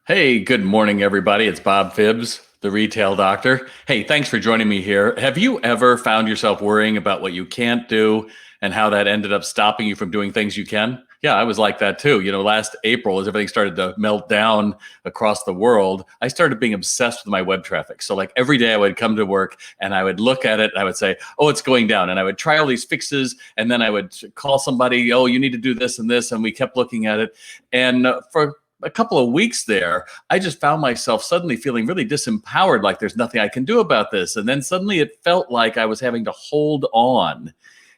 Hey, good morning, everybody. It's Bob Phibbs, the retail doctor. Hey, thanks for joining me here. Have you ever found yourself worrying about what you can't do and how that ended up stopping you from doing things you can? Yeah, I was like that too. Last April, as everything started to melt down across the world, I started being obsessed with my web traffic. So, like every day I would come to work and I would look at it and I would say, oh, it's going down. And I would try all these fixes. And then I would call somebody, oh, you need to do this and this. And we kept looking at it. And for a couple of weeks there, I just found myself suddenly feeling really disempowered, like there's nothing I can do about this. And then suddenly it felt like I was having to hold on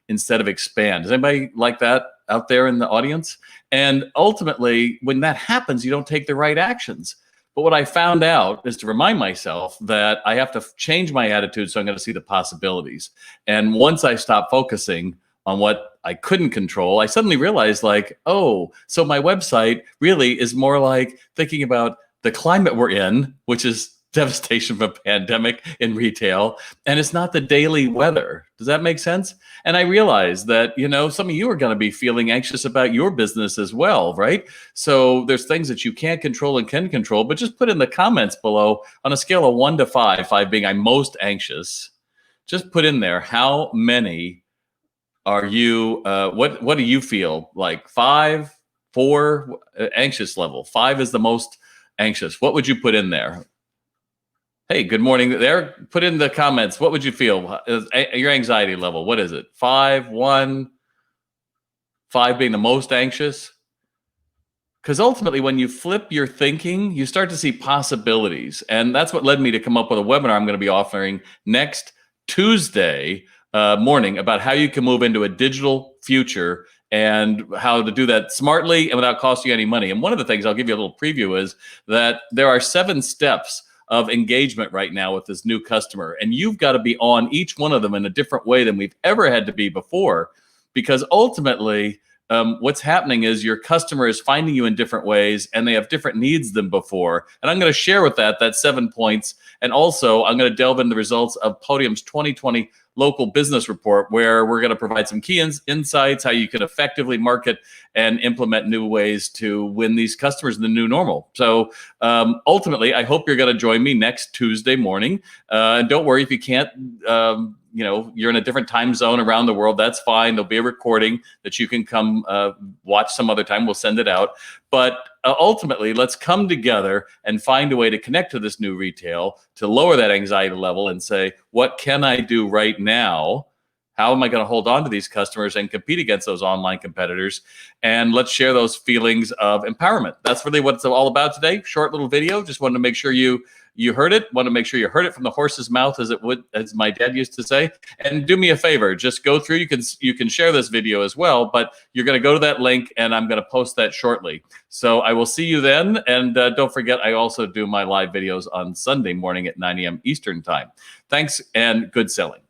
instead of expand. Is anybody like that out there in the audience? And ultimately, when that happens, you don't take the right actions. But what I found out is to remind myself that I have to change my attitude so I'm going to see the possibilities. And once I stop focusing on what I couldn't control, I suddenly realized, like, oh, so my website really is more like thinking about the climate we're in, which is devastation from a pandemic in retail, and it's not the daily weather. Does that make sense? And I realized that, some of you are going to be feeling anxious about your business as well, right? So there's things that you can't control and can control, but just put in the comments below on a scale of 1 to 5, 5 being I'm most anxious. Just put in there how many are you, what do you feel like? 5, 4, anxious level. 5 is the most anxious. What would you put in there? Hey, good morning there. Put in the comments. What would you feel? Your anxiety level, what is it? 5, 1, 5 being the most anxious? Because ultimately, when you flip your thinking, you start to see possibilities. And that's what led me to come up with a webinar I'm going to be offering next Tuesday morning about how you can move into a digital future and how to do that smartly and without costing you any money. And one of the things I'll give you a little preview is that there are 7 steps of engagement right now with this new customer. And you've got to be on each one of them in a different way than we've ever had to be before. Because ultimately, what's happening is your customer is finding you in different ways and they have different needs than before. And I'm going to share with that 7 points. And also, I'm going to delve into the results of Podium's 2020 local business report, where we're going to provide some key insights, how you can effectively market and implement new ways to win these customers in the new normal. So ultimately, I hope you're going to join me next Tuesday morning. And don't worry if you can't, you're in a different time zone around the world, that's fine. There'll be a recording that you can come watch some other time. We'll send it out. But ultimately, let's come together and find a way to connect to this new retail, to lower that anxiety level and say, what can I do right now? How am I going to hold on to these customers and compete against those online competitors? And let's share those feelings of empowerment. That's really what it's all about today. Short little video. Just wanted to make sure you heard it. Want to make sure you heard it from the horse's mouth, as my dad used to say. And do me a favor, just go through. You can share this video as well, but you're going to go to that link, and I'm going to post that shortly. So I will see you then. And don't forget, I also do my live videos on Sunday morning at 9 a.m. Eastern time. Thanks and good selling.